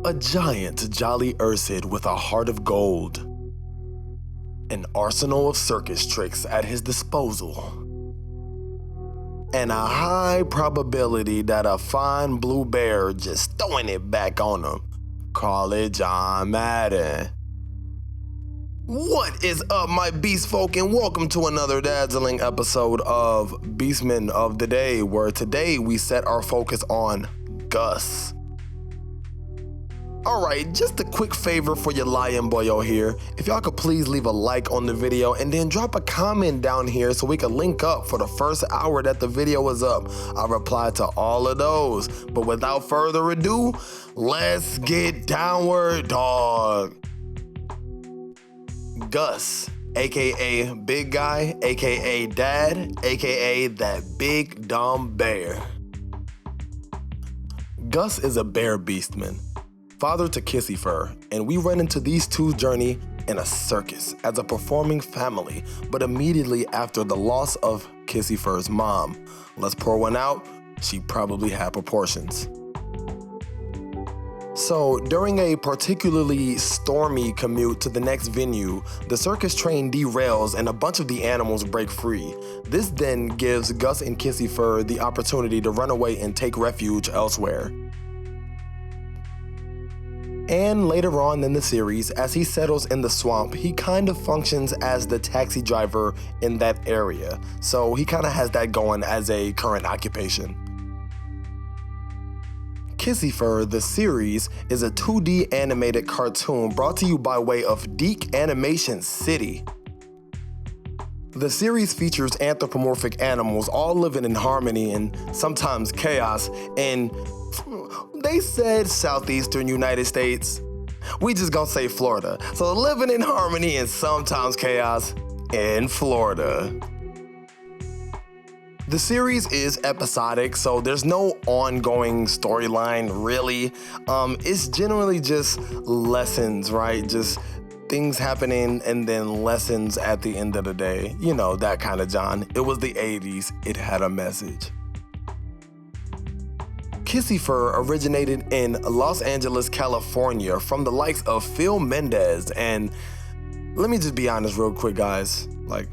A giant jolly Ursid with a heart of gold. An arsenal of circus tricks at his disposal. And a high probability that a fine blue bear just throwing it back on him. Call it John Madden. What is up, my beast folk, and welcome to another dazzling episode of Beastman of the Day, where today we set our focus on Gus. Alright, just a quick favor for your lion boyo here. If y'all could please leave a like on the video and then drop a comment down here so we can link up for the first hour that the video is up. I reply to all of those. But without further ado, let's get downward, dog. Gus, aka Big Guy, aka Dad, aka that big dumb bear. Gus is a bear beastman, father to KISSYFUR, and we run into these two's journey in a circus as a performing family, but immediately after the loss of KISSYFUR's mom. Let's pour one out, she probably had proportions. So, during a particularly stormy commute to the next venue, the circus train derails and a bunch of the animals break free. This then gives Gus and KISSYFUR the opportunity to run away and take refuge elsewhere. And later on in the series, as he settles in the swamp, he kind of functions as the taxi driver in that area. So he kind of has that going as a current occupation. KISSYFUR, the series, is a 2D animated cartoon brought to you by way of Deke Animation City. The series features anthropomorphic animals all living in harmony and sometimes chaos in, they said, southeastern United States. We just gonna say Florida. So living in harmony and sometimes chaos in Florida. The series is episodic, so there's no ongoing storyline really. It's generally just lessons, right? Just things happening and then lessons at the end of the day. You know, that kind of John. It was the 80s, it had a message. KISSYFUR originated in Los Angeles, California from the likes of Phil Mendez, and let me just be honest real quick, guys. Like,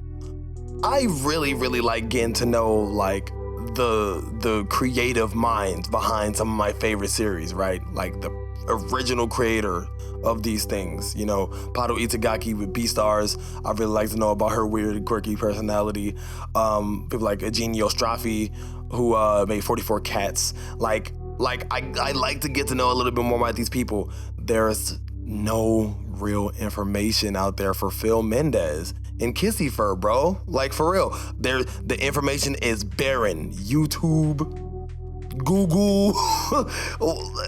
I really like getting to know like the creative minds behind some of my favorite series, right? Like the original creator of these things, you know, Pato Itagaki with Beastars. I really like to know about her weird, quirky personality. People like Eugenio Straffi, who made 44 Cats. Like I like to get to know a little bit more about these people. There's no real information out there for Phil Mendez and KISSYFUR, bro. Like, for real. The information is barren. YouTube, Google,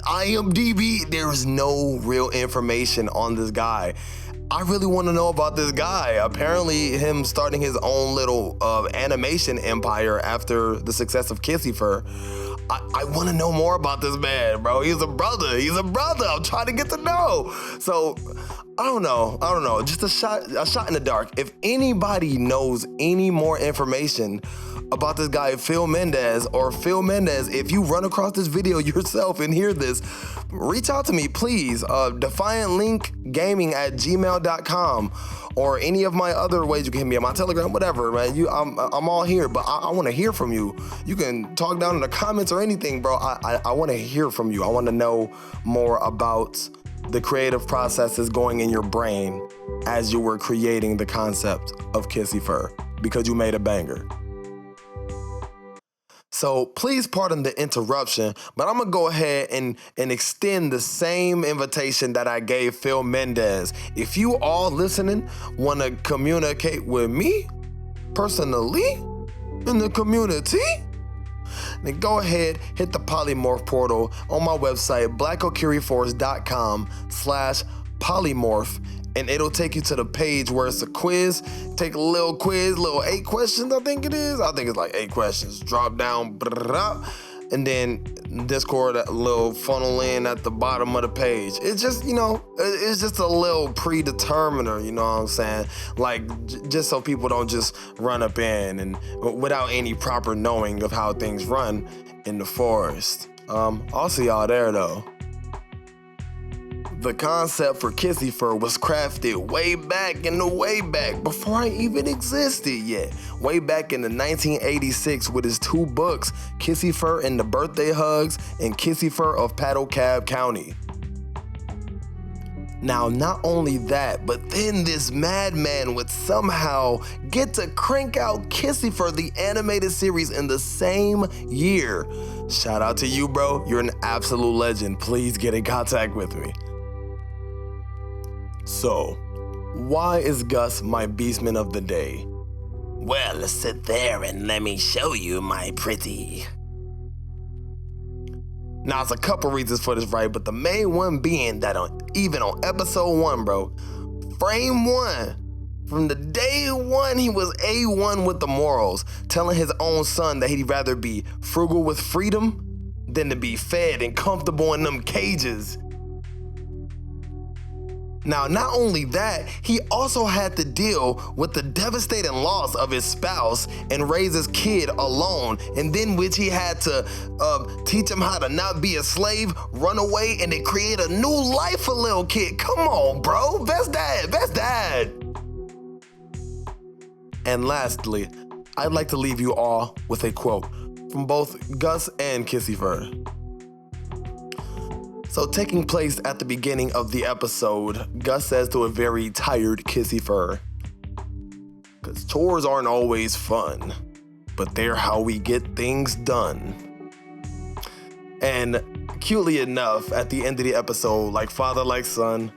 IMDb, there's no real information on this guy. I really want to know about this guy. Apparently, him starting his own little animation empire after the success of KISSYFUR. I want to know more about this man, bro. He's a brother. I'm trying to get to know. So, I don't know. Just a shot in the dark. If anybody knows any more information about this guy, Phil Mendez, if you run across this video yourself and hear this, reach out to me, please. DefiantLinkGaming@gmail.com or any of my other ways. You can hit me on my Telegram, whatever, man. I'm all here, but I want to hear from you. You can talk down in the comments or anything, bro. I want to hear from you. I want to know more about the creative processes going in your brain as you were creating the concept of KISSYFUR, because you made a banger. So please pardon the interruption, but I'm gonna go ahead and extend the same invitation that I gave Phil Mendez. If you all listening wanna communicate with me personally in the community, then go ahead, hit the POLYMORPH portal on my website, blackokiriforce.com/polymorph, and it'll take you to the page where it's a quiz. Take a little quiz, little 8 questions, I think it is. I think it's like 8 questions. Drop down, and then Discord, that little funnel in at the bottom of the page. It's just, you know, it's just a little predeterminer, you know what I'm saying? Like, just so people don't just run up in and without any proper knowing of how things run in the forest. I'll see y'all there though. The concept for KISSYFUR was crafted way back in the way back before I even existed yet. Way back in the 1986 with his 2 books, KISSYFUR and the Birthday Hugs and KISSYFUR of Paddle Cab County. Now, not only that, but then this madman would somehow get to crank out KISSYFUR, the animated series, in the same year. Shout out to you, bro. You're an absolute legend. Please get in contact with me. So, why is Gus my Beastman of the day? Well, sit there and let me show you, my pretty. Now, it's a couple reasons for this, right? But the main one being that even on episode 1, bro, frame 1, from the day 1, he was A1 with the morals, telling his own son that he'd rather be frugal with freedom than to be fed and comfortable in them cages. Now, not only that, he also had to deal with the devastating loss of his spouse and raise his kid alone, and then which he had to teach him how to not be a slave, run away, and then create a new life for little kid. Come on, bro, best dad, best dad. And lastly, I'd like to leave you all with a quote from both Gus and KISSYFUR. So, taking place at the beginning of the episode, Gus says to a very tired KISSYFUR, "'Cause chores aren't always fun, but they're how we get things done." And cutely enough, at the end of the episode, like father like son,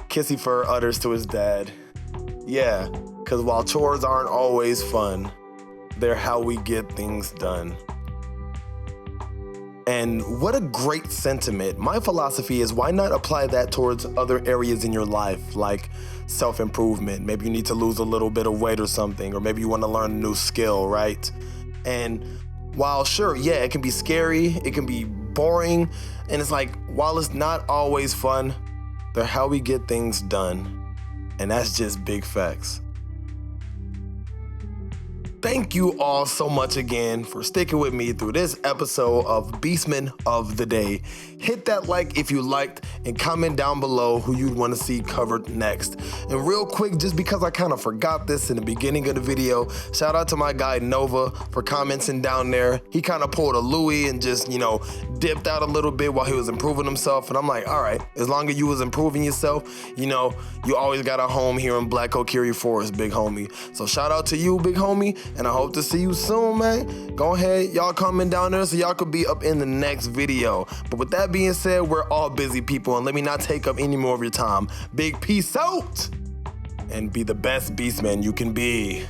KISSYFUR utters to his dad, "Yeah, 'cause while chores aren't always fun, they're how we get things done." And what a great sentiment. My philosophy is, why not apply that towards other areas in your life, like self-improvement? Maybe you need to lose a little bit of weight or something, or maybe you want to learn a new skill, right? And while sure, yeah, it can be scary, it can be boring, and it's like, while it's not always fun, they're how we get things done. And that's just big facts. Thank you all so much again for sticking with me through this episode of Beastman of the Day. Hit that like if you liked, and comment down below who you'd want to see covered next. And real quick, just because I kind of forgot this in the beginning of the video, shout out to my guy Nova for commenting down there. He kind of pulled a Louis and just, dipped out a little bit while he was improving himself. And I'm like, all right, as long as you was improving yourself, you always got a home here in Black Oak Forest, big homie. So shout out to you, big homie. And I hope to see you soon, man. Go ahead, y'all comment down there so y'all could be up in the next video. But with that being said, we're all busy people, and let me not take up any more of your time. Big peace out, and be the best Beastman you can be.